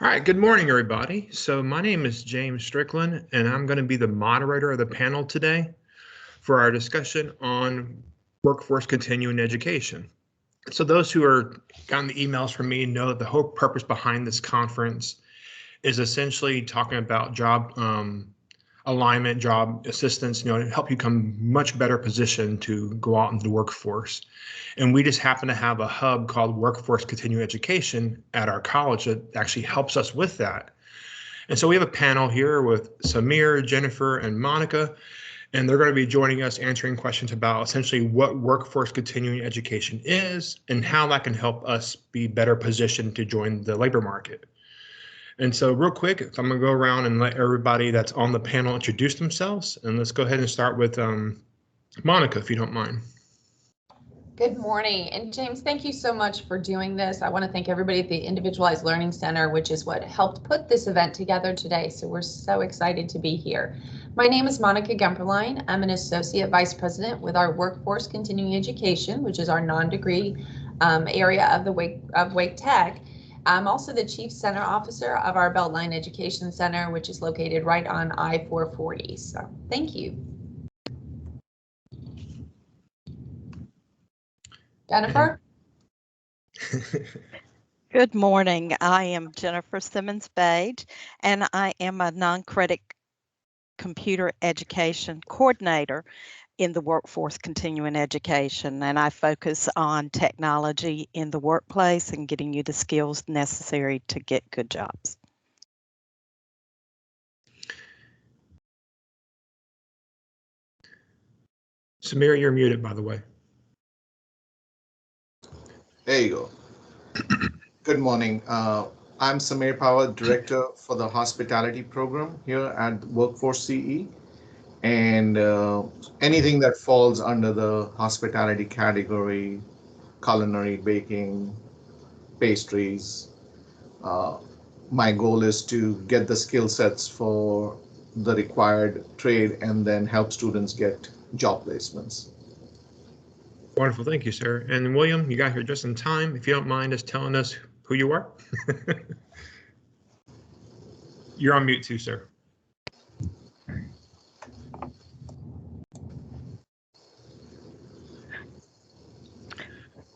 All right, good morning, everybody. So my name is James Strickland, and I'm going to be the moderator of the panel today for our discussion on workforce continuing education. So those who are gotten the emails from me know that the whole purpose behind this conference is essentially talking about job alignment, job assistance, to help you become much better positioned to go out into the workforce. And we just happen to have a hub called Workforce Continuing Education at our college that actually helps us with that. And so we have a panel here with Samir, Jennifer, and Monica, and they're going to be joining us answering questions about essentially what workforce continuing education is and how that can help us be better positioned to join the labor market. And so real quick, I'm going to go around and let everybody that's on the panel introduce themselves. And let's go ahead and start with Monica, if you don't mind. Good morning. And James, thank you so much for doing this. I want to thank everybody at the Individualized Learning Center, which is what helped put this event together today. So we're so excited to be here. My name is Monica Gemperlein. I'm an Associate Vice President with our Workforce Continuing Education, which is our non-degree area of the Wake Tech. I'm also the Chief Center Officer of our Beltline Education Center, which is located right on I-440. So thank you. Jennifer? Good morning. I am Jennifer Simmons-Bage, and I am a non-credit computer education coordinator in the Workforce Continuing Education, and I focus on technology in the workplace and getting you the skills necessary to get good jobs. Samir, you're muted, by the way. There you go. Good morning. I'm Samir Pawar, Director for the Hospitality Program here at Workforce CE. And anything that falls under the hospitality category, culinary, baking, pastries, my goal is to get the skill sets for the required trade and then help students get job placements. Wonderful, thank you, sir. And William, you got here just in time. If you don't mind just telling us who you are. You're on mute too, sir.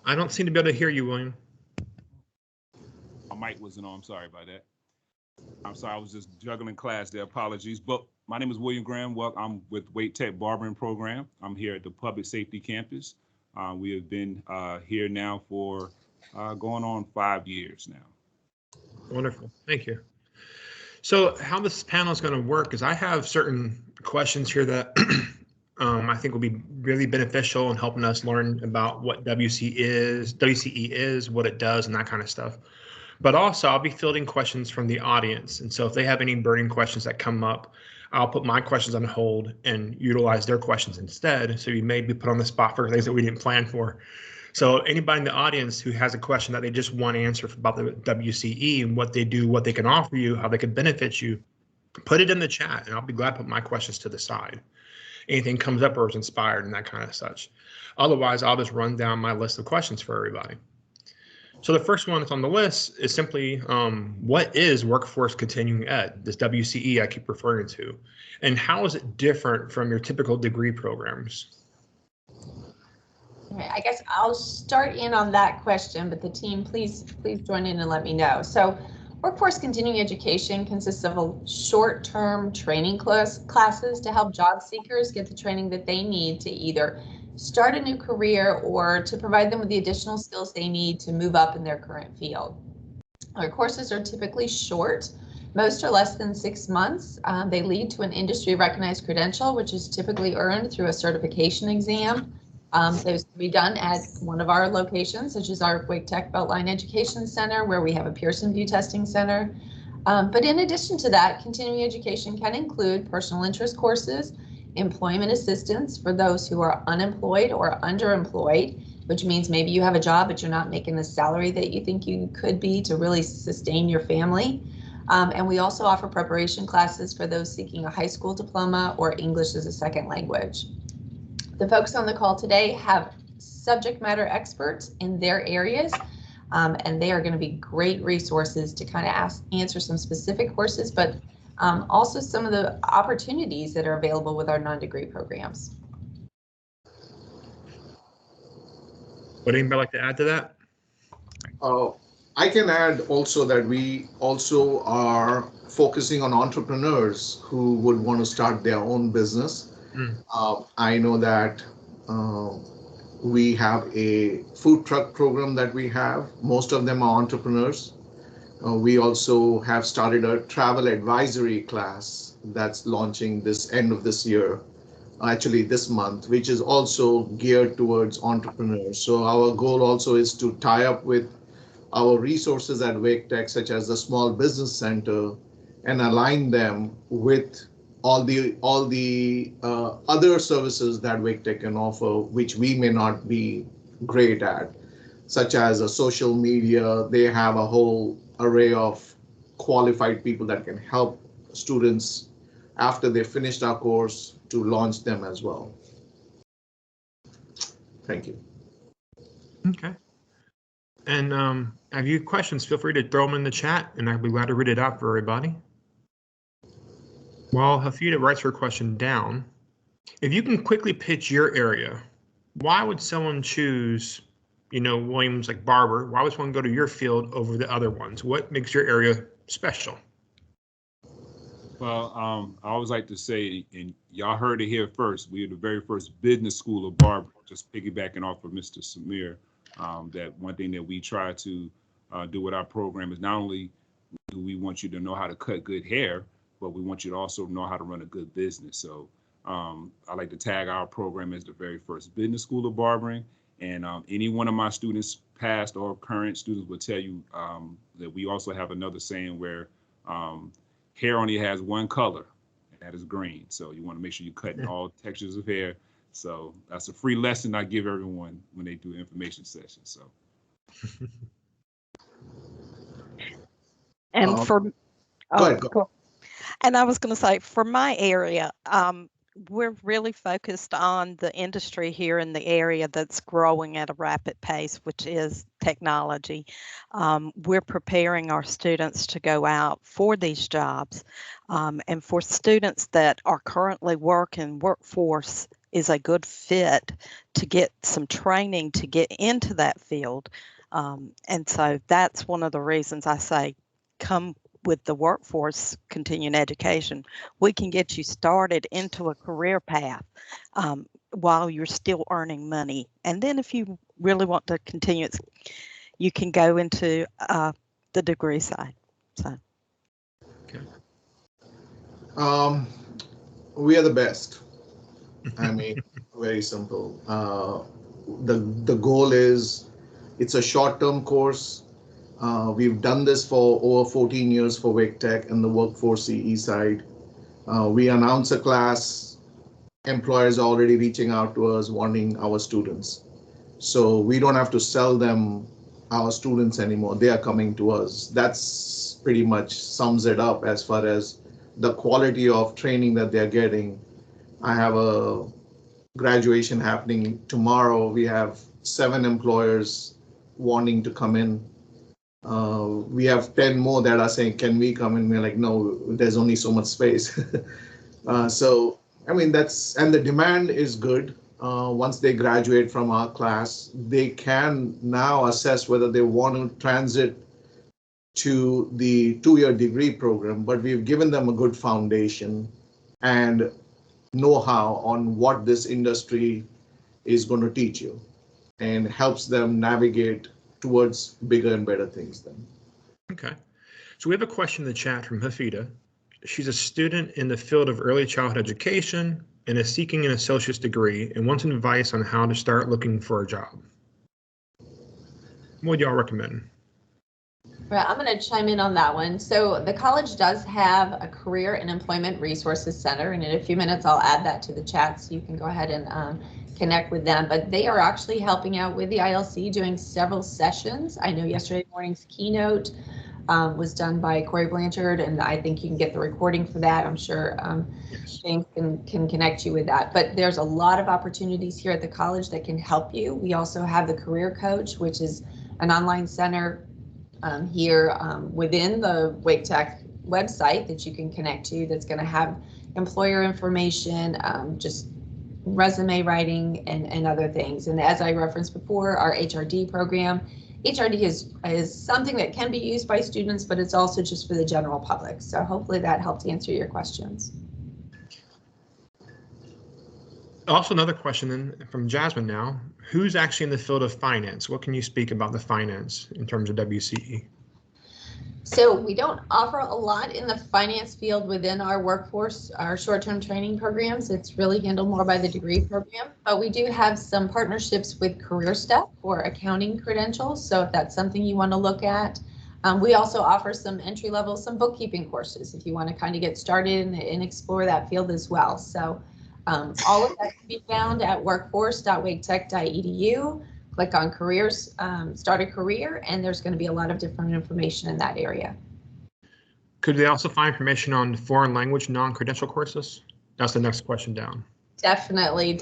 I don't seem to be able to hear you, William. My mic wasn't on, I'm sorry about that. I'm sorry, I was just juggling class there, apologies. But my name is William Graham. Well, I'm with Wake Tech Barbering Program. I'm here at the Public Safety Campus. We have been here now for going on 5 years now. Wonderful, thank you. So how this panel is going to work is I have certain questions here that I think will be really beneficial in helping us learn about what WCE is, what it does, and that kind of stuff. But also I'll be fielding questions from the audience. And so if they have any burning questions that come up, I'll put my questions on hold and utilize their questions instead. So you may be put on the spot for things that we didn't plan for. So anybody in the audience who has a question that they just want to answer about the WCE and what they do, what they can offer you, how they can benefit you, put it in the chat and I'll be glad to put my questions to the side. Anything comes up or is inspired and that kind of such. Otherwise, I'll just run down my list of questions for everybody. So the first one that's on the list is simply, what is workforce continuing ed, this WCE I keep referring to, and how is it different from your typical degree programs? I guess I'll start in on that question, but the team, please join in and let me know. So workforce continuing education consists of short-term training classes to help job seekers get the training that they need to either start a new career or to provide them with the additional skills they need to move up in their current field. Our courses are typically short. Most are less than 6 months. They lead to an industry recognized credential, which is typically earned through a certification exam. Those can be done at one of our locations, such as our Wake Tech Beltline Education Center, where we have a Pearson VUE testing center. But in addition to that, continuing education can include personal interest courses, employment assistance for those who are unemployed or underemployed, which means maybe you have a job, but you're not making the salary that you think you could be to really sustain your family. And we also offer preparation classes for those seeking a high school diploma or English as a second language. The folks on the call today have subject matter experts in their areas. and they are going to be great resources to kind of answer some specific courses, but also some of the opportunities that are available with our non-degree programs. Would anybody like to add to that? I can add also that we also are focusing on entrepreneurs who would want to start their own business. I know that we have a food truck program that we have. Most of them are entrepreneurs. We also have started a travel advisory class that's launching this end of this year, actually this month, which is also geared towards entrepreneurs. So our goal also is to tie up with our resources at Wake Tech, such as the Small Business Center, and align them with all the other services that Wake Tech can offer, which we may not be great at, such as a social media. They have a whole array of qualified people that can help students after they finished our course to launch them as well. Thank you. Okay. And have you questions, feel free to throw them in the chat and I'll be glad to read it out for everybody. While Hafida writes her question down, if you can quickly pitch your area, why would someone choose, Williams like Barber? Why would someone go to your field over the other ones? What makes your area special? Well, I always like to say, and y'all heard it here first, we are the very first business school of Barber, just piggybacking off of Mr. Samir. That one thing that we try to do with our program is not only do we want you to know how to cut good hair, but we want you to also know how to run a good business. So I like to tag our program as the very first business school of barbering. And any one of my students, past or current students, will tell you that we also have another saying where hair only has one color, and that is green. So you want to make sure you cut in all textures of hair. So that's a free lesson I give everyone when they do information sessions. So. And go ahead. And I was going to say, for my area, we're really focused on the industry here in the area that's growing at a rapid pace, which is technology. We're preparing our students to go out for these jobs. And for students that are currently working, workforce is a good fit to get some training to get into that field. And so that's one of the reasons I say come with the workforce continuing education. We can get you started into a career path while you're still earning money. And then if you really want to continue, you can go into the degree side. So. Okay. We are the best. I mean, very simple. The goal is, it's a short-term course. We've done this for over 14 years for Wake Tech and the Workforce CE side. We announce a class, employers are already reaching out to us wanting our students. So we don't have to sell them our students anymore. They are coming to us. That's pretty much sums it up as far as the quality of training that they're getting. I have a graduation happening tomorrow. We have 7 employers wanting to come in. We have 10 more that are saying, can we come in? We're like, no, there's only so much space. So, I mean, and the demand is good. Once they graduate from our class, they can now assess whether they want to transit to the 2-year degree program, but we've given them a good foundation and know-how on what this industry is going to teach you, and helps them navigate towards bigger and better things then. Okay. So we have a question in the chat from Hafida. She's a student in the field of early childhood education and is seeking an associate's degree and wants advice on how to start looking for a job. What would y'all recommend? Right, I'm going to chime in on that one. So the college does have a Career and Employment Resources Center, and in a few minutes I'll add that to the chat so you can go ahead and connect with them. But they are actually helping out with the ILC, doing several sessions. I know yesterday morning's keynote was done by Corey Blanchard, and I think you can get the recording for that. I'm sure James can connect you with that. But there's a lot of opportunities here at the college that can help you. We also have the Career Coach, which is an online center here within the Wake Tech website that you can connect to that's going to have employer information, just resume writing and other things. And as I referenced before, our HRD program, HRD is something that can be used by students, but it's also just for the general public. So hopefully that helped answer your questions. Also, another question then from Jasmine now. Who's actually in the field of finance? What can you speak about the finance in terms of WCE? So we don't offer a lot in the finance field within our workforce, our short-term training programs. It's really handled more by the degree program, but we do have some partnerships with CareerStep for accounting credentials. So if that's something you want to look at, we also offer some entry-level, some bookkeeping courses if you want to kind of get started and explore that field as well. So all of that can be found at workforce.waketech.edu. Click on careers, start a career, and there's going to be a lot of different information in that area. Could they also find information on foreign language non-credential courses? That's the next question down. Definitely.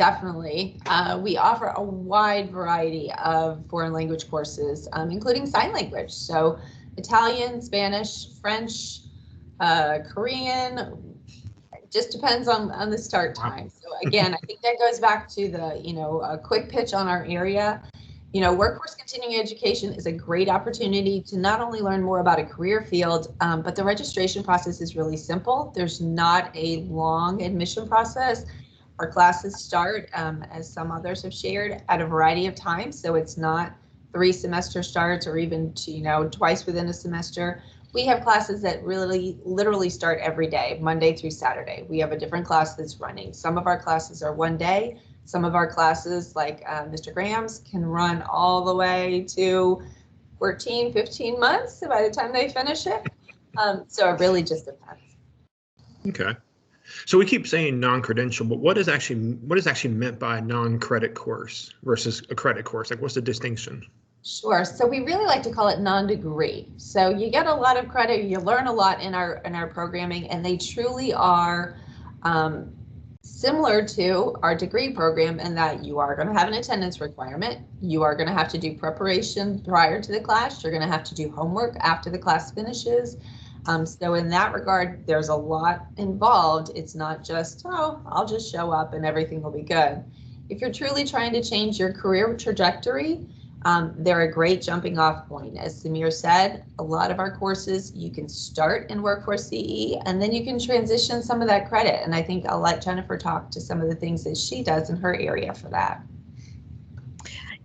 We offer a wide variety of foreign language courses, including sign language. So Italian, Spanish, French, Korean, just depends on the start time. So again, I think that goes back to the, a quick pitch on our area. Workforce continuing education is a great opportunity to not only learn more about a career field, but the registration process is really simple. There's not a long admission process. Our classes start, as some others have shared, at a variety of times. So it's not 3 semester starts or even twice within a semester. We have classes that really literally start every day, Monday through Saturday. We have a different class that's running. Some of our classes are one day. Some of our classes, like Mr. Graham's, can run all the way to 14, 15 months by the time they finish it. So it really just depends. Okay. So we keep saying non-credential, but what is actually meant by a non-credit course versus a credit course? Like, what's the distinction? Sure. So we really like to call it non-degree. So you get a lot of credit, you learn a lot in our programming, and they truly are similar to our degree program in that you are going to have an attendance requirement. You are going to have to do preparation prior to the class. You're going to have to do homework after the class finishes. So in that regard, there's a lot involved. It's not just, I'll just show up and everything will be good. If you're truly trying to change your career trajectory, they're a great jumping off point. As Samir said, a lot of our courses, you can start in Workforce CE and then you can transition some of that credit. And I think I'll let Jennifer talk to some of the things that she does in her area for that.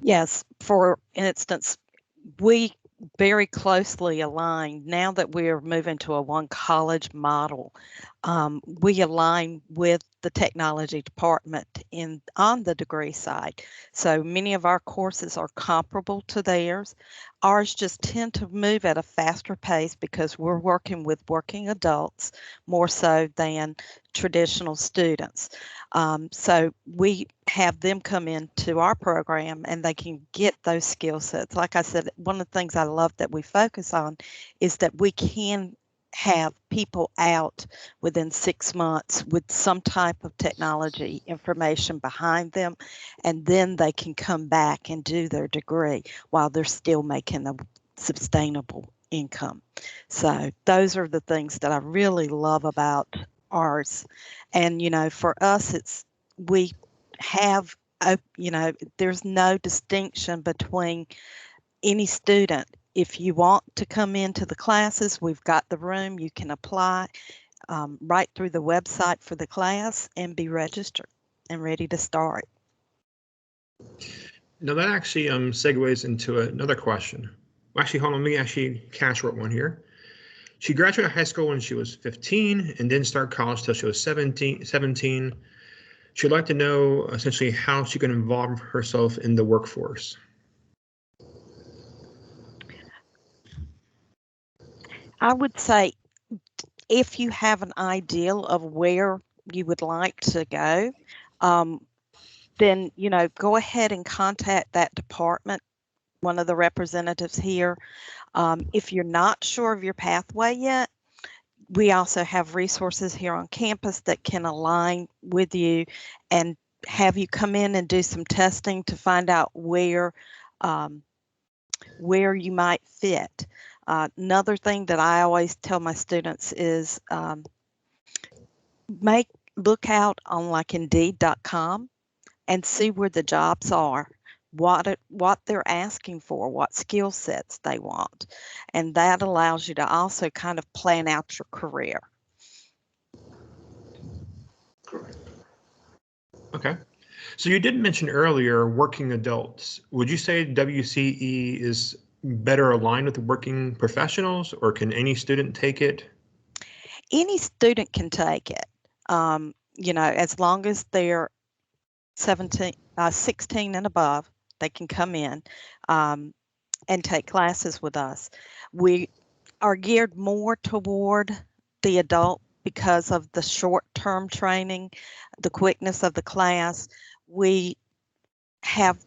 Yes, for instance, we very closely align now that we're moving to a one college model. We align with the technology department on the degree side. So many of our courses are comparable to theirs. Ours just tend to move at a faster pace because we're working with working adults more so than traditional students. So we have them come into our program and they can get those skill sets. Like I said, one of the things I love that we focus on is that we can have people out within 6 months with some type of technology information behind them, and then they can come back and do their degree while they're still making a sustainable income. So those are the things that I really love about ours. And for us, we have there's no distinction between any student. If you want to come into the classes, we've got the room. You can apply right through the website for the class and be registered and ready to start. Now that actually segues into another question. Well, actually, hold on, let me actually catch one here. She graduated high school when she was 15 and didn't start college till she was 17. She'd like to know essentially how she can involve herself in the workforce. I would say if you have an ideal of where you would like to go, then, go ahead and contact that department, one of the representatives here. If you're not sure of your pathway yet, we also have resources here on campus that can align with you and have you come in and do some testing to find out where where you might fit. Another thing that I always tell my students is look out on like Indeed.com and see where the jobs are, what they're asking for, what skill sets they want, and that allows you to also kind of plan out your career. Correct. Okay. So you did mention earlier working adults. Would you say WCE is better aligned with working professionals, or can any student take it? Any student can take it, as long as they're 16 and above, they can come in and take classes with us. We are geared more toward the adult because of the short-term training, the quickness of the class. We have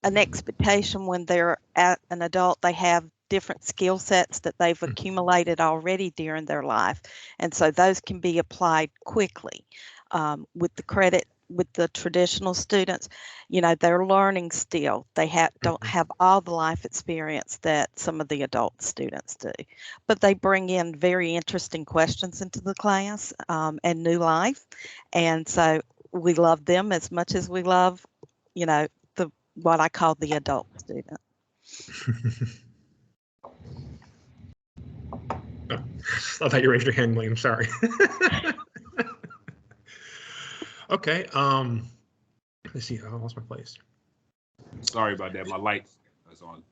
an expectation when they're an adult, they have different skill sets that they've accumulated already during their life. And so those can be applied quickly. With the traditional students, they're learning still. They don't have all the life experience that some of the adult students do, but they bring in very interesting questions into the class and new life. And so we love them as much as we love, what I call the adult student. Oh, I thought you raised your hand, William. Sorry. Okay. Let's see. I lost my place. Sorry about that. My light is on.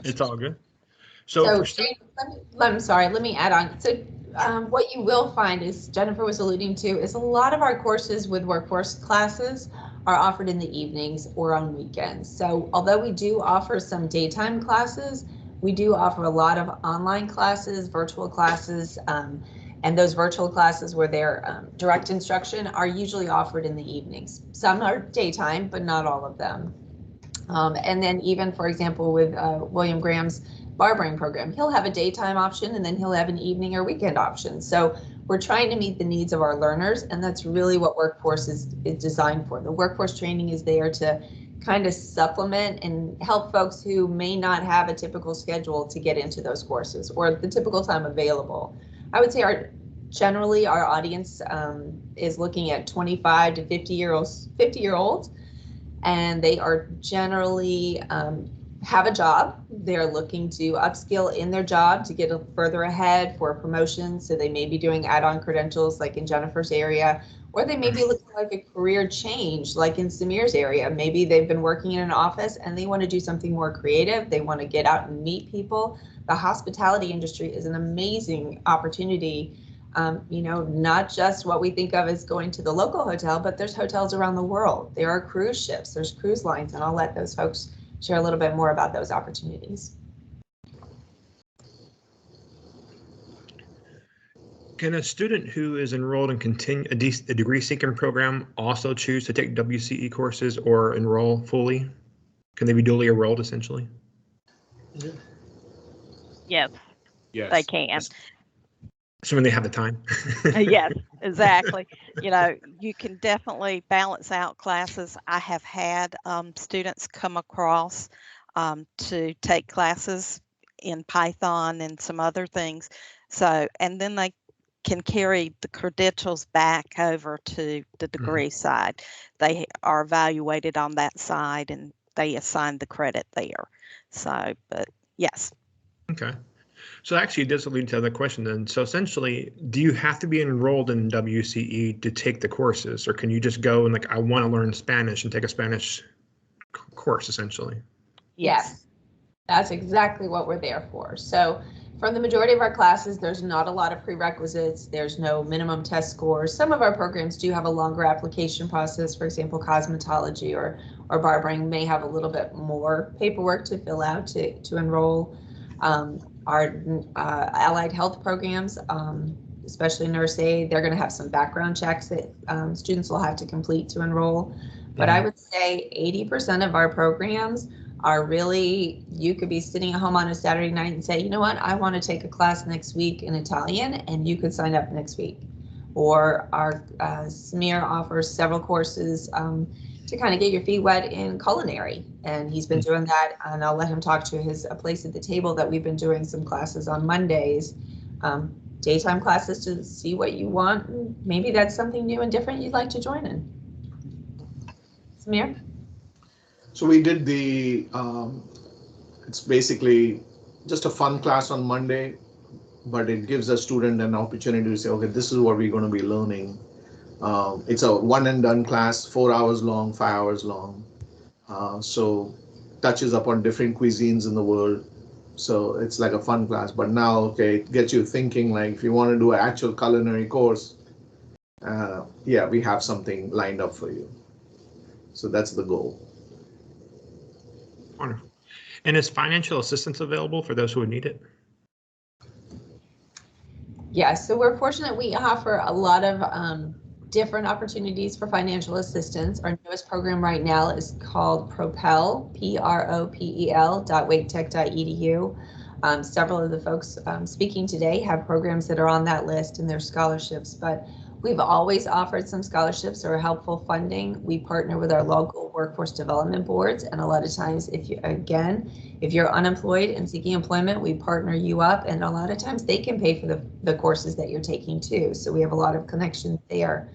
It's all good. I'm sorry, let me add on. So what you will find is, Jennifer was alluding to, is a lot of our courses with workforce classes are offered in the evenings or on weekends. So although we do offer some daytime classes, we do offer a lot of online classes, virtual classes, and those virtual classes where they're direct instruction are usually offered in the evenings. Some are daytime, but not all of them. And then even, for example, with William Graham's barbering program, he'll have a daytime option and then he'll have an evening or weekend option. So we're trying to meet the needs of our learners, and that's really what workforce is designed for. The workforce training is there to kind of supplement and help folks who may not have a typical schedule to get into those courses or the typical time available. I would say generally our audience is looking at 25 to 50-year-olds, and they are generally have a job. They're looking to upskill in their job to get further ahead for a promotion. So they may be doing add-on credentials like in Jennifer's area, or they may be looking like a career change like in Samir's area. Maybe they've been working in an office and they want to do something more creative. They want to get out and meet people. The hospitality industry is an amazing opportunity. Not just what we think of as going to the local hotel, but there's hotels around the world. There are cruise ships, there's cruise lines, and I'll let those folks share a little bit more about those opportunities. Can a student who is enrolled in a degree-seeking program also choose to take WCE courses or enroll fully? Can they be dually enrolled, essentially? Yes, Yes. they can. Assuming they have the time. Yes, exactly. You can definitely balance out classes. I have had students come across to take classes in Python and some other things. So, and then they can carry the credentials back over to the degree side. They are evaluated on that side and they assign the credit there. So, but yes. Okay. So actually it does lead to the question then. So essentially, do you have to be enrolled in WCE to take the courses, or can you just go and I want to learn Spanish and take a Spanish course essentially? Yes, that's exactly what we're there for. So for the majority of our classes, there's not a lot of prerequisites. There's no minimum test scores. Some of our programs do have a longer application process. For example, cosmetology or barbering may have a little bit more paperwork to fill out to enroll. Our allied health programs, especially nurse aid, they're going to have some background checks that students will have to complete to enroll. But I would say 80% of our programs are really, you could be sitting at home on a Saturday night and say, you know what, I want to take a class next week in Italian, and you could sign up next week. Or our Samir offers several courses to kind of get your feet wet in culinary, And he's been doing that, and I'll let him talk to his a place at the table that we've been doing some classes on Mondays, daytime classes to see what you want. Maybe that's something new and different you'd like to join in. Samir? So we did it's basically just a fun class on Monday, but it gives a student an opportunity to say, okay, this is what we're going to be learning. It's a one and done class, 4 hours long, 5 hours long. So touches upon different cuisines in the world. So it's like a fun class, but now, okay, it gets you thinking, like if you want to do an actual culinary course, yeah, we have something lined up for you. So that's the goal. Wonderful. And is financial assistance available for those who would need it? Yes, so we're fortunate we offer a lot of different opportunities for financial assistance. Our newest program right now is called Propel, PROPEL.waketech.edu. Several of the folks speaking today have programs that are on that list and their scholarships, but we've always offered some scholarships or helpful funding. We partner with our local workforce development boards, and a lot of times if you're unemployed and seeking employment, we partner you up, and a lot of times they can pay for the courses that you're taking too. So we have a lot of connections there.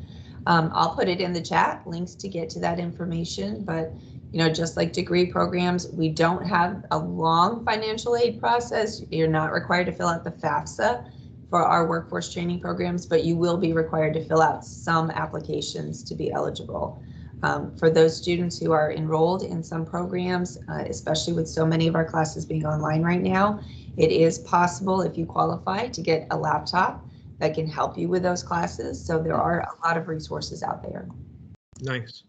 I'll put it in the chat, links to get to that information, but just like degree programs, we don't have a long financial aid process. You're not required to fill out the FAFSA for our workforce training programs, but you will be required to fill out some applications to be eligible. For those students who are enrolled in some programs, especially with so many of our classes being online right now, it is possible, if you qualify, to get a laptop that can help you with those classes. So there are a lot of resources out there. Nice.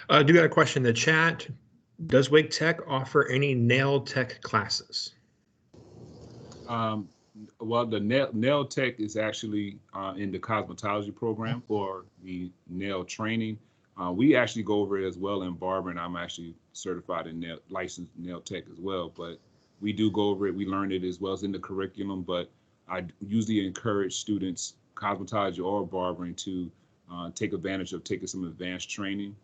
I do got a question in the chat. Does Wake Tech offer any nail tech classes? Well, the nail tech is actually in the cosmetology program for the nail training. We actually go over it as well in barber, and I'm actually certified in licensed nail tech as well. But we do go over it. We learn it as well as in the curriculum. But I usually encourage students, cosmetology or barbering, to take advantage of taking some advanced training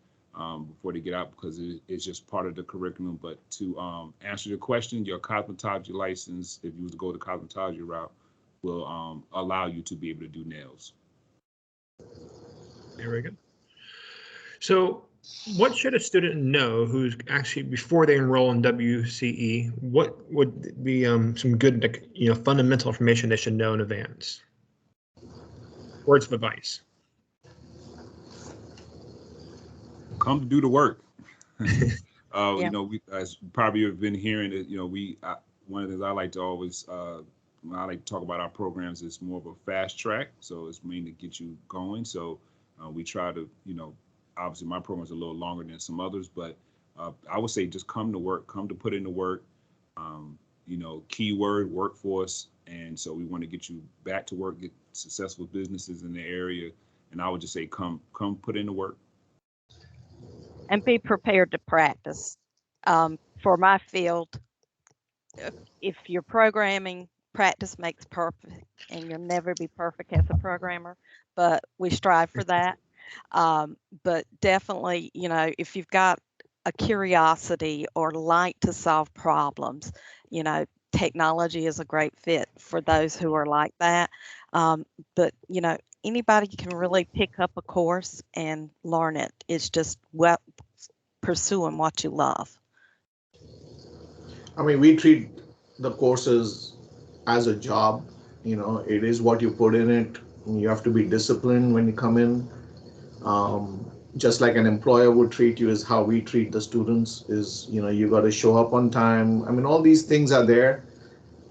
before they get out, because it's just part of the curriculum. But to answer your question, your cosmetology license, if you was to go the cosmetology route, will allow you to be able to do nails. There we go. So what should a student know who's actually, before they enroll in WCE, what would be some good, fundamental information they should know in advance? Words of advice. Come to do the work. Yeah. We, as probably you've been hearing it, one of the things I like to always, when I like to talk about our programs, is more of a fast track. So it's mainly to get you going. So we try to, obviously my program is a little longer than some others, but I would say just come to work, come to put in the work, keyword workforce. And so we want to get you back to work, get successful businesses in the area. And I would just say, come put in the work. And be prepared to practice. For my field, if you're programming, practice makes perfect, and you'll never be perfect as a programmer, but we strive for that. But definitely, if you've got a curiosity or like to solve problems, technology is a great fit for those who are like that. But, anybody can really pick up a course and learn it. It's just pursuing what you love. I mean, we treat the courses as a job. It is what you put in it. You have to be disciplined when you come in. Just like an employer would treat you, is how we treat the students. Is you got to show up on time. I mean, all these things are there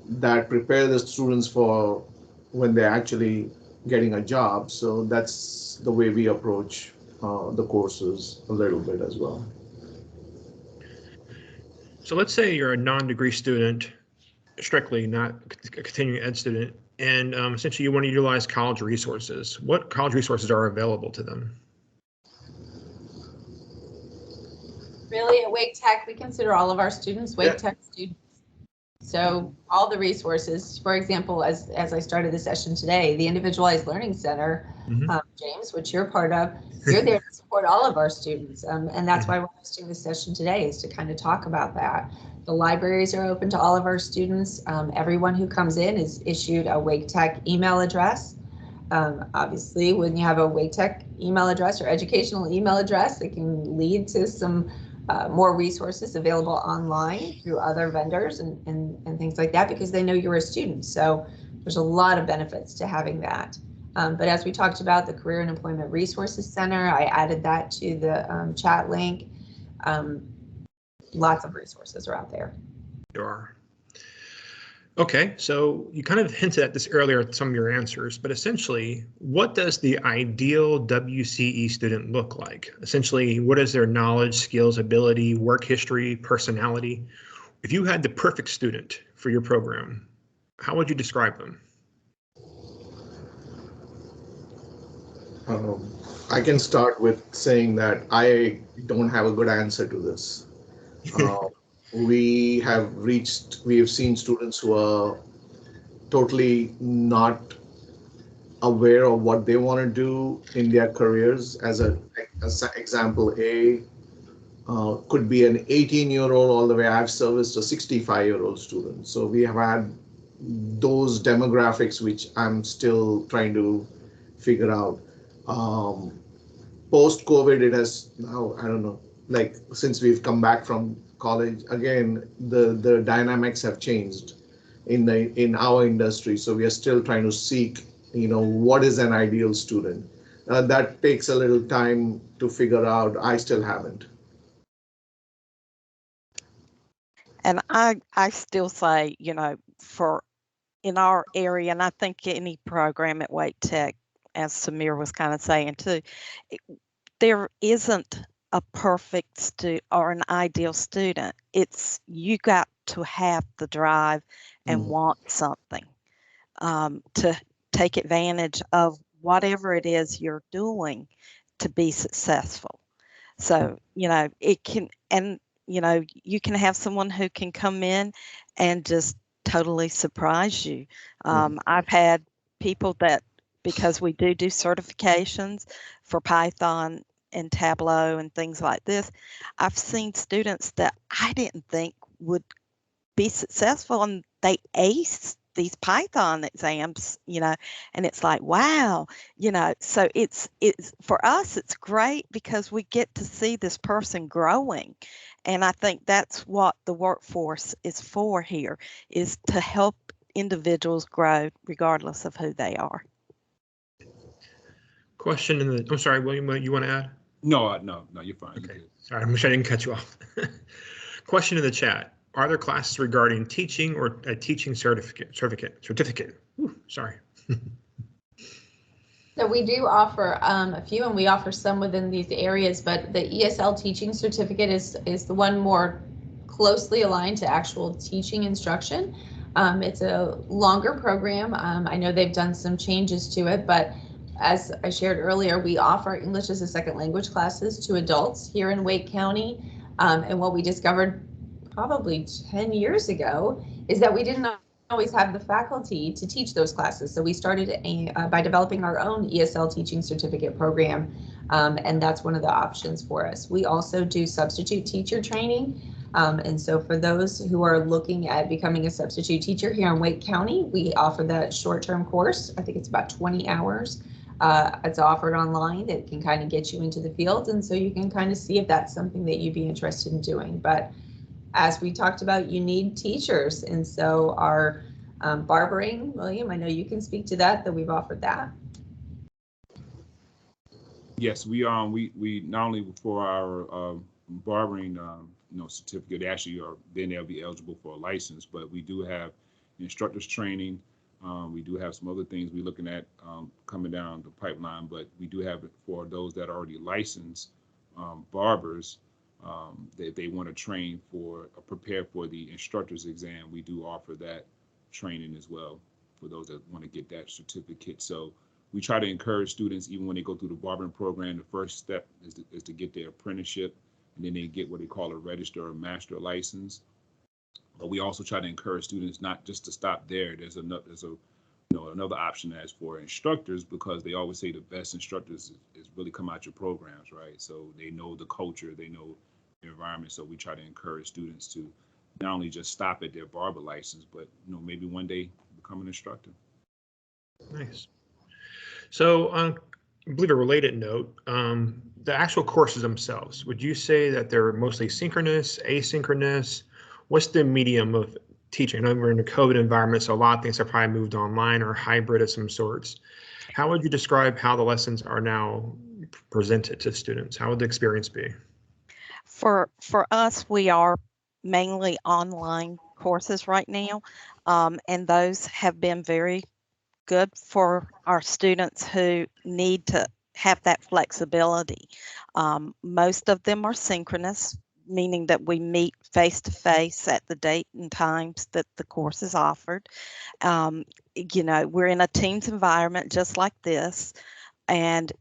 that prepare the students for when they're actually getting a job. So that's the way we approach the courses a little bit as well. So let's say you're a non-degree student, strictly not a continuing ed student, and essentially you want to utilize college resources. What college resources are available to them? Really, at Wake Tech, we consider all of our students Wake Tech students. So all the resources, for example, as I started the session today, the Individualized Learning Center, James, which you're part of, you're there to support all of our students. And that's why we're hosting this session today, is to kind of talk about that. The libraries are open to all of our students. Everyone who comes in is issued a Wake Tech email address. Obviously, when you have a Wake Tech email address or educational email address, it can lead to some more resources available online through other vendors and things like that, because they know you're a student. So there's a lot of benefits to having that. But as we talked about, the Career and Employment Resources Center, I added that to the chat link. Lots of resources are out there. Sure. Okay, so you kind of hinted at this earlier in some of your answers, but essentially, what does the ideal WCE student look like? Essentially, what is their knowledge, skills, ability, work history, personality? If you had the perfect student for your program, how would you describe them? I can start with saying that I don't have a good answer to this. We have seen students who are totally not aware of what they want to do in their careers. As an example, could be an 18-year-old all the way. I've serviced a 65-year-old student. So we have had those demographics, which I'm still trying to figure out. Post-COVID, it has now, I don't know, like since we've come back from college, again, the dynamics have changed in our industry. So we are still trying to seek, what is an ideal student? That takes a little time to figure out. I still haven't. And I still say, for in our area, and I think any program at Wake Tech, as Samir was kind of saying too, there isn't a perfect student or an ideal student. It's you got to have the drive and want something to take advantage of whatever it is you're doing to be successful. So, it can, and, you can have someone who can come in and just totally surprise you. I've had people that, because we do certifications for Python and Tableau and things like this, I've seen students that I didn't think would be successful, and they ace these Python exams, and it's like, wow, so it's for us, it's great because we get to see this person growing. And I think that's what the workforce is for here, is to help individuals grow regardless of who they are. Question I'm sorry, William, you want to add? No, you're fine. Okay, sorry, I wish I didn't cut you off. Question in the chat. Are there classes regarding teaching or a teaching certificate? Ooh, sorry. So we do offer a few, and we offer some within these areas, but the ESL teaching certificate is the one more closely aligned to actual teaching instruction. It's a longer program. I know they've done some changes to it, but as I shared earlier, we offer English as a second language classes to adults here in Wake County. And what we discovered probably 10 years ago is that we didn't always have the faculty to teach those classes. So we started by developing our own ESL teaching certificate program, and that's one of the options for us. We also do substitute teacher training. And so for those who are looking at becoming a substitute teacher here in Wake County, we offer that short-term course. I think it's about 20 hours. It's offered online that can kind of get you into the field, and so you can kind of see if that's something that you'd be interested in doing. But as we talked about, you need teachers, and so our barbering, William, I know you can speak to that we've offered that. Yes, we not only for our barbering certificate, actually then they'll be eligible for a license, but we do have instructors training. We do have some other things we're looking at coming down the pipeline, but we do have it for those that are already licensed barbers. That they want to train for prepare for the instructor's exam. We do offer that training as well for those that want to get that certificate. So we try to encourage students, even when they go through the barbering program, the first step is to get their apprenticeship, and then they get what they call a register or master license. But we also try to encourage students not just to stop there. There's another option as for instructors, because they always say the best instructors is really come out your programs, right? So they know the culture, they know the environment. So we try to encourage students to not only just stop at their barber license, but maybe one day become an instructor. Nice. So I believe a related note, the actual courses themselves, would you say that they're mostly synchronous, asynchronous? What's the medium of teaching? I know we're in a COVID environment, so a lot of things have probably moved online or hybrid of some sorts. How would you describe how the lessons are now presented to students? How would the experience be? For us, we are mainly online courses right now, and those have been very good for our students who need to have that flexibility. Most of them are synchronous, meaning that we meet face to face at the date and times that the course is offered. We're in a Teams environment just like this, and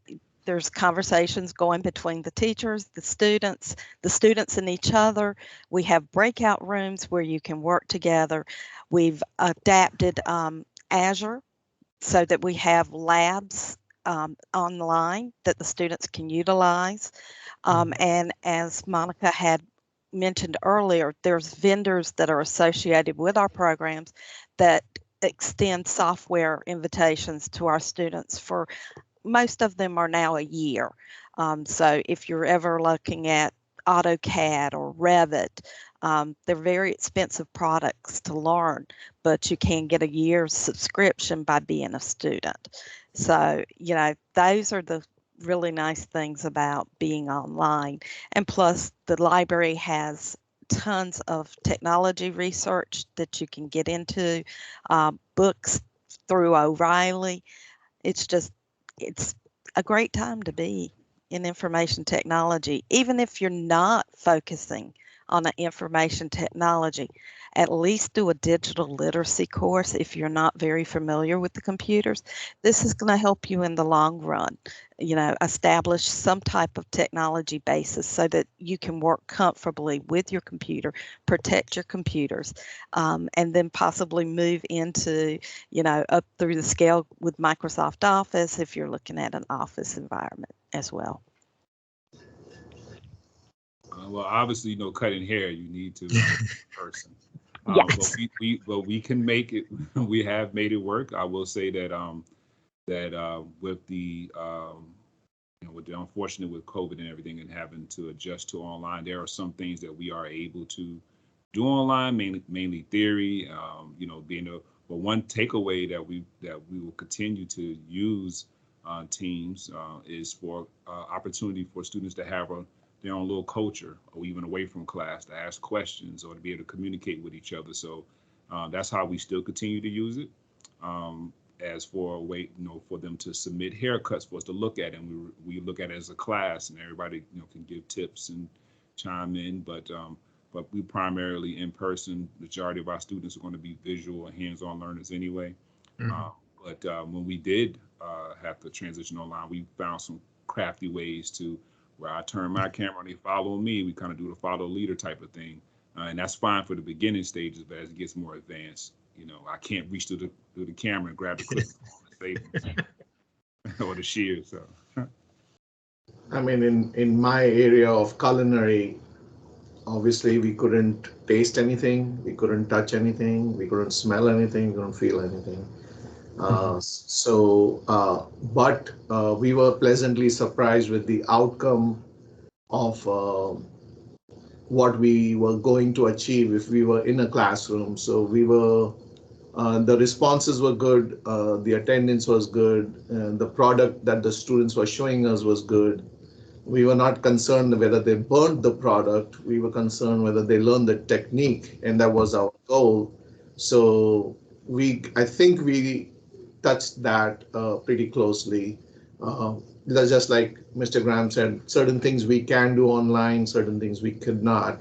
there's conversations going between the teachers, the students and each other. We have breakout rooms where you can work together. We've adapted Azure so that we have labs online that the students can utilize. And as Monica had mentioned earlier, there's vendors that are associated with our programs that extend software invitations to our students for most of them are now a year. So if you're ever looking at AutoCAD or Revit, they're very expensive products to learn, but you can get a year's subscription by being a student. So, those are the really nice things about being online. And plus, the library has tons of technology research that you can get into, books through O'Reilly. It's a great time to be in information technology, even if you're not focusing on the information technology. At least do a digital literacy course if you're not very familiar with the computers. This is going to help you in the long run, establish some type of technology basis so that you can work comfortably with your computer, protect your computers, and then possibly move into, up through the scale with Microsoft Office if you're looking at an office environment as well. Well, obviously, cutting hair, you need to person. Yes. But we can make it. We have made it work. I will say that with the with the unfortunate with COVID and everything and having to adjust to online, there are some things that we are able to do online, mainly theory. But one takeaway that we will continue to use Teams is for opportunity for students to have their own little culture, or even away from class, to ask questions or to be able to communicate with each other. So that's how we still continue to use it. As for a way, for them to submit haircuts for us to look at, and we look at it as a class, and everybody, can give tips and chime in. But we primarily in person. Majority of our students are going to be visual and hands-on learners anyway. But when we did have to transition online, we found some crafty ways to where I turn my camera and they follow me. We kind of do the follow leader type of thing. And that's fine for the beginning stages, but as it gets more advanced, I can't reach through the camera and grab the clip or the shear. So, I mean, in my area of culinary, obviously we couldn't taste anything, we couldn't touch anything, we couldn't smell anything, we couldn't feel anything. But we were pleasantly surprised with the outcome of what we were going to achieve if we were in a classroom. So the responses were good, the attendance was good, and the product that the students were showing us was good. We were not concerned whether they burned the product. We were concerned whether they learned the technique, and that was our goal. So I think we touched that pretty closely. That's just like Mr. Graham said, certain things we can do online, certain things we could not.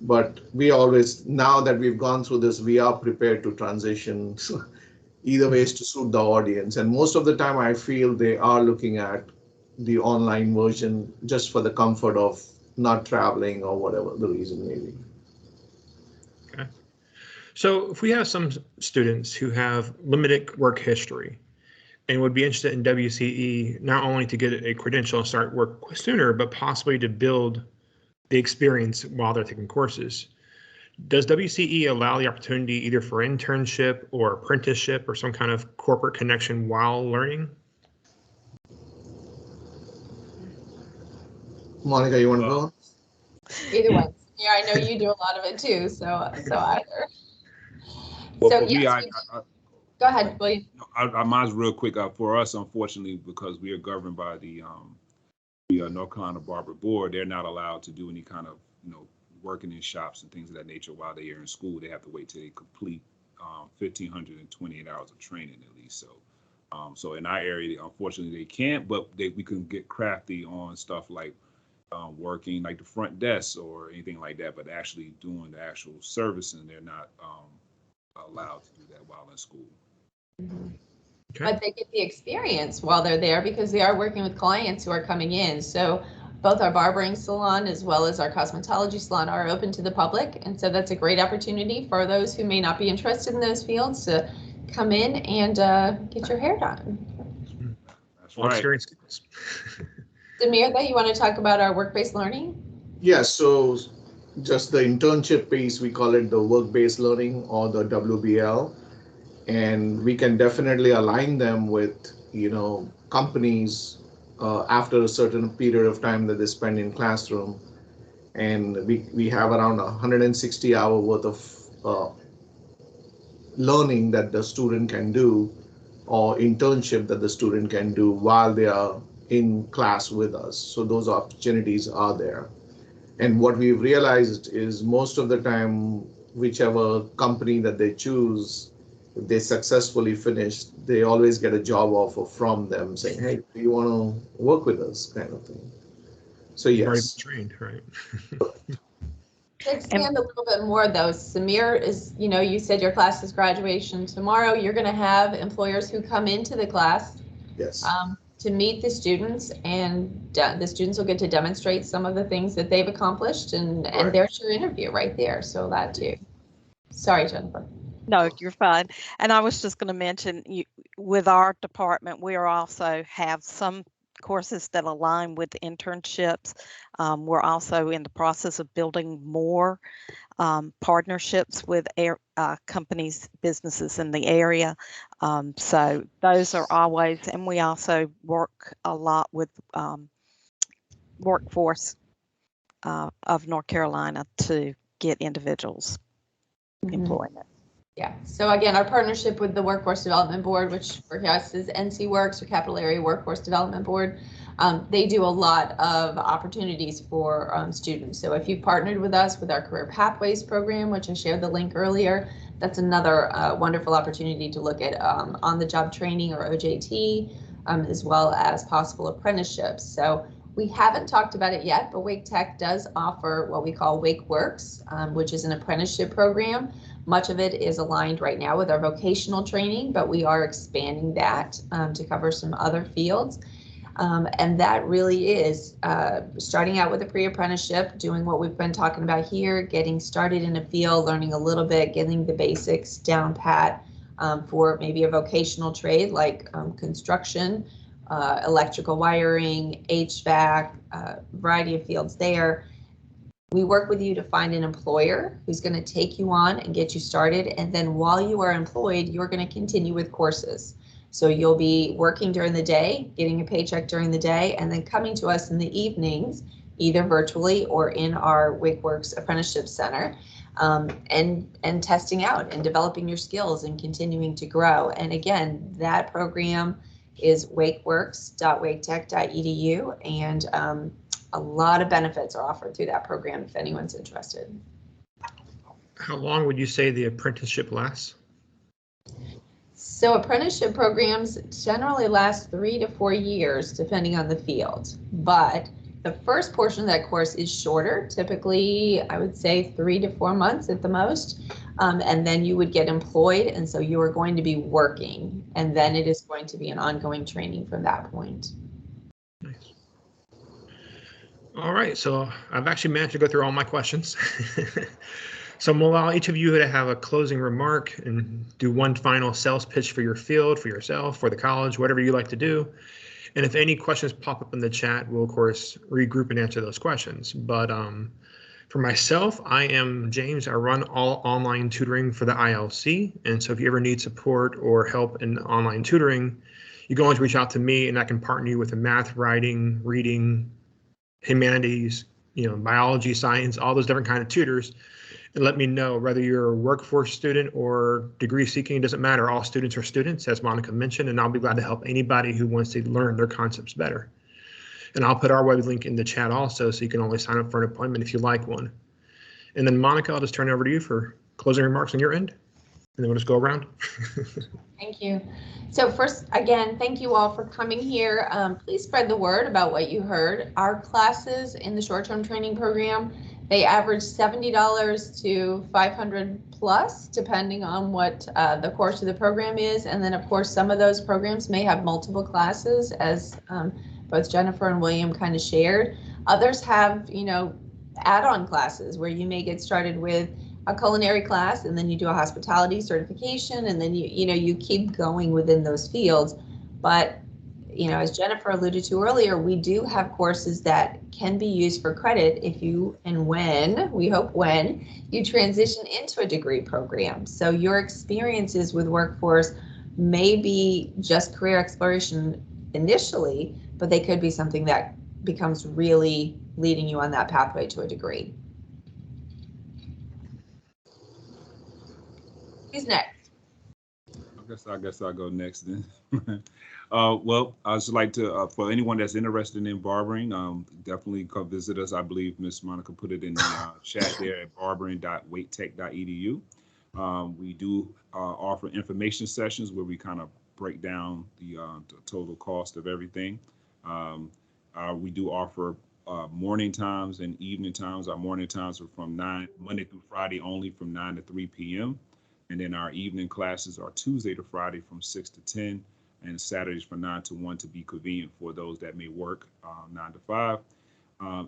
But we always, now that we've gone through this, we are prepared to transition either ways to suit the audience. And most of the time, I feel they are looking at the online version just for the comfort of not traveling or whatever the reason may be. Okay. So if we have some students who have limited work history and would be interested in WCE, not only to get a credential and start work sooner, but possibly to build the experience while they're taking courses, does WCE allow the opportunity either for internship or apprenticeship or some kind of corporate connection while learning? Monica, you want to go? Either one. Yeah, I know you do a lot of it too, so either. Well, So for me, yes, go ahead, William. I mine's real quick. For us, unfortunately, because we are governed by the North Carolina Barber Board, they're not allowed to do any kind of working in shops and things of that nature while they are in school. They have to wait till they complete 1,528 hours of training at least. So in our area, unfortunately, they can't. But we can get crafty on stuff like working like the front desk or anything like that. But actually doing the actual servicing, they're not allowed to do that while in school. Mm-hmm. Okay. But they get the experience while they're there because they are working with clients who are coming in. So both our barbering salon as well as our cosmetology salon are open to the public. And so that's a great opportunity for those who may not be interested in those fields to come in and get your hair done. That's All right. experience. Demirtha, you want to talk about our work-based learning? Yeah, so just the internship piece, we call it the work-based learning or the WBL. And we can definitely align them with, companies after a certain period of time that they spend in classroom. And we have around 160 hour worth of learning that the student can do or internship that the student can do while they are in class with us. So those opportunities are there. And what we've realized is most of the time, whichever company that they choose, if they successfully finish, they always get a job offer from them saying, hey, do you want to work with us, kind of thing. So You've already yes. been trained, right? To expand a little bit more though, Samir is, you said your class is graduation tomorrow. You're going to have employers who come into the class Yes. To meet the students, and the students will get to demonstrate some of the things that they've accomplished, and there's your interview right there. So that too. Sorry, Jennifer. No, you're fine. And I was just going to mention, with our department, we are also have some courses that align with internships. We're also in the process of building more partnerships with companies, businesses in the area. So those are always, and we also work a lot with workforce of North Carolina to get individuals employment. Yeah, so again, our partnership with the Workforce Development Board, which for us is NC Works or Capital Area Workforce Development Board, they do a lot of opportunities for students. So if you've partnered with us with our Career Pathways program, which I shared the link earlier, that's another wonderful opportunity to look at on-the-job training or OJT, as well as possible apprenticeships. So we haven't talked about it yet, but Wake Tech does offer what we call Wake Works, which is an apprenticeship program. Much of it is aligned right now with our vocational training, but we are expanding that to cover some other fields. And that really is starting out with a pre-apprenticeship, doing what we've been talking about here, getting started in a field, learning a little bit, getting the basics down pat for maybe a vocational trade like construction, electrical wiring, HVAC, variety of fields there. We work with you to find an employer who's going to take you on and get you started. And then while you are employed, you're going to continue with courses. So you'll be working during the day, getting a paycheck during the day, and then coming to us in the evenings, either virtually or in our WakeWorks Apprenticeship Center, and testing out and developing your skills and continuing to grow. And again, that program is wakeworks.waketech.edu, and a lot of benefits are offered through that program if anyone's interested. How long would you say the apprenticeship lasts? So apprenticeship programs generally last 3 to 4 years, depending on the field. But the first portion of that course is shorter, typically, I would say 3 to 4 months at the most. And then you would get employed. And so you are going to be working. And then it is going to be an ongoing training from that point. Nice. All right, so I've actually managed to go through all my questions. So I'm going to allow each of you to have a closing remark and do one final sales pitch for your field, for yourself, for the college, whatever you like to do. And if any questions pop up in the chat, we'll of course regroup and answer those questions. But for myself, I am James. I run all online tutoring for the ILC. And so if you ever need support or help in online tutoring, you can always reach out to me and I can partner you with a math, writing, reading, humanities, biology, science, all those different kind of tutors. And let me know whether you're a workforce student or degree seeking, it doesn't matter. All students are students, as Monica mentioned, and I'll be glad to help anybody who wants to learn their concepts better. And I'll put our web link in the chat also, so you can always sign up for an appointment if you like one. And then Monica, I'll just turn it over to you for closing remarks on your end, and then we'll just go around. Thank you. So first, again, thank you all for coming here. Please spread the word about what you heard. Our classes in the short-term training program, they average $70 to $500 plus, depending on what the course of the program is. And then, of course, some of those programs may have multiple classes, as both Jennifer and William kind of shared. Others have, add-on classes where you may get started with a culinary class, and then you do a hospitality certification, and then you keep going within those fields. But as Jennifer alluded to earlier, we do have courses that can be used for credit if you and when you transition into a degree program. So your experiences with workforce may be just career exploration initially, but they could be something that becomes really leading you on that pathway to a degree. Who's next? I guess I'll go next then. Well, I just like to, for anyone that's interested in barbering, definitely come visit us. I believe Miss Monica put it in the chat there at barbering.waittech.edu. We do offer information sessions where we kind of break down the total cost of everything. We do offer morning times and evening times. Our morning times are from Monday through Friday only from 9 to 3 p.m. And then our evening classes are Tuesday to Friday from 6 to 10 and Saturdays from 9 to 1 to be convenient for those that may work 9 to 5.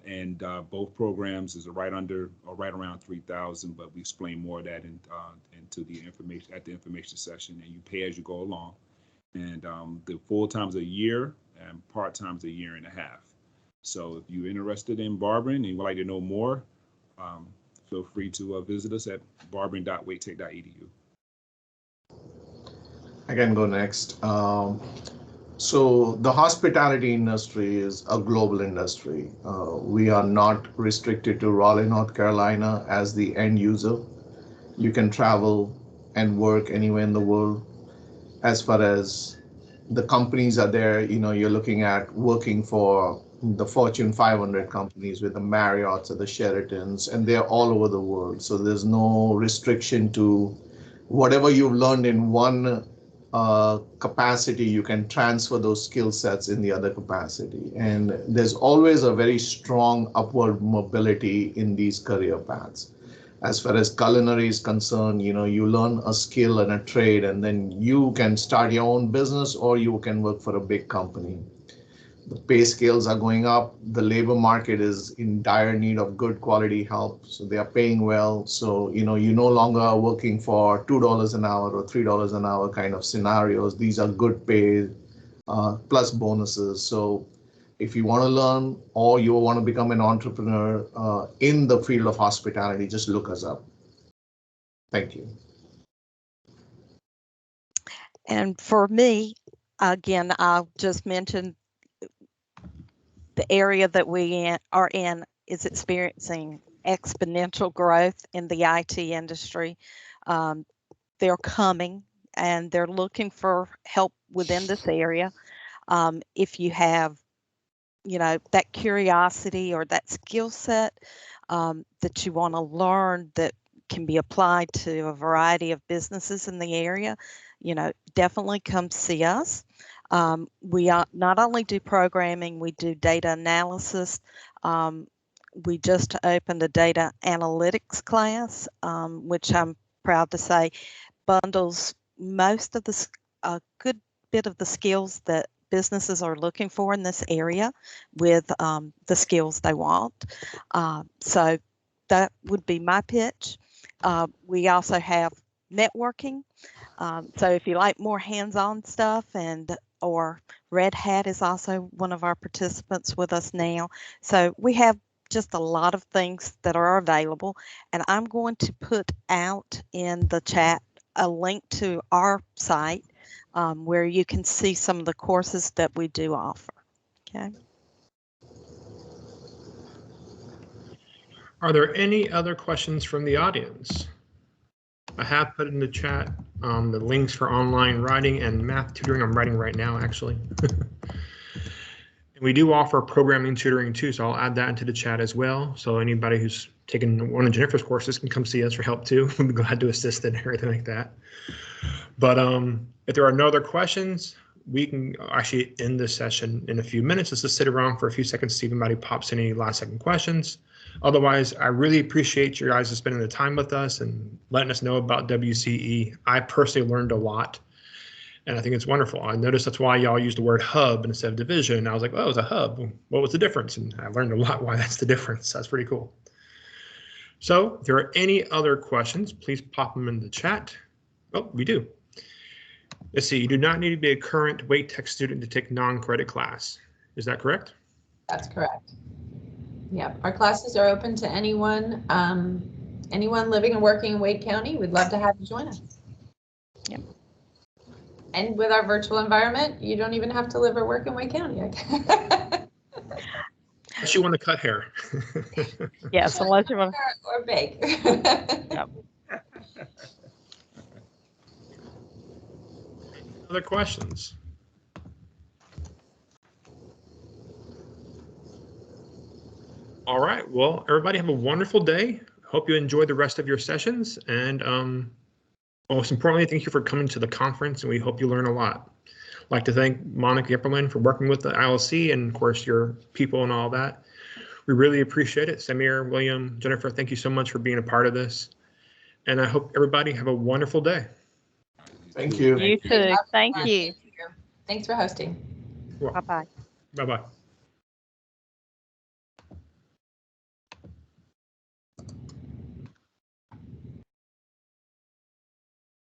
And both programs is right around 3,000, but we explain more of that into the information at the information session, and you pay as you go along. And the full time's a year and part time's a year and a half. So if you're interested in barbering and you would like to know more, feel free to visit us at barbering.waittech.edu. I can go next. So the hospitality industry is a global industry. We are not restricted to Raleigh, North Carolina as the end user. You can travel and work anywhere in the world. As far as the companies are there, you're looking at working for the Fortune 500 companies with the Marriotts or the Sheratons, and they're all over the world. So there's no restriction to whatever you've learned in one capacity, you can transfer those skill sets in the other capacity. And there's always a very strong upward mobility in these career paths. As far as culinary is concerned, you learn a skill and a trade, and then you can start your own business or you can work for a big company. The pay scales are going up. The labor market is in dire need of good quality help. So they are paying well. So, you no longer are working for $2 an hour or $3 an hour kind of scenarios. These are good pay plus bonuses. So if you want to learn or you want to become an entrepreneur in the field of hospitality, just look us up. Thank you. And for me, again, I'll just mention the area that we are in is experiencing exponential growth in the IT industry. They're coming and they're looking for help within this area. If you have, that curiosity or that skill set that you want to learn that can be applied to a variety of businesses in the area, definitely come see us. We not only do programming, we do data analysis. We just opened a data analytics class, which I'm proud to say bundles most of a good bit of the skills that businesses are looking for in this area with the skills they want. So that would be my pitch. We also have networking. So if you like more hands-on stuff, or Red Hat is also one of our participants with us now. So we have just a lot of things that are available, and I'm going to put out in the chat a link to our site where you can see some of the courses that we do offer. Okay. Are there any other questions from the audience? I have put in the chat the links for online writing and math tutoring. I'm writing right now, actually. We do offer programming tutoring too, so I'll add that into the chat as well. So anybody who's taken one of Jennifer's courses can come see us for help too. We'll be glad to assist and everything like that. But if there are no other questions, we can actually end this session in a few minutes. Just to sit around for a few seconds to see if anybody pops any last second questions. Otherwise, I really appreciate you guys spending the time with us and letting us know about WCE. I personally learned a lot. And I think it's wonderful. I noticed that's why y'all use the word hub instead of division. And I was like, oh, it's a hub. What was the difference? And I learned a lot why that's the difference. That's pretty cool. So if there are any other questions, please pop them in the chat. Oh, we do. Let's see, you do not need to be a current Wait Tech student to take non-credit class. Is that correct? That's correct. Yep, our classes are open to anyone, anyone living and working in Wade County. We'd love to have you join us. Yep. And with our virtual environment, you don't even have to live or work in Wade County. Unless you want to cut hair. Yes, unless you want or bake. Yep. Other questions? All right, well, everybody have a wonderful day. Hope you enjoy the rest of your sessions. And most importantly, thank you for coming to the conference, and we hope you learn a lot. I'd like to thank Monica Epperlin for working with the ILC and, of course, your people and all that. We really appreciate it. Samir, William, Jennifer, thank you so much for being a part of this. And I hope everybody have a wonderful day. Thank you. You too. Thank you. Thanks for hosting. Bye-bye. Bye-bye.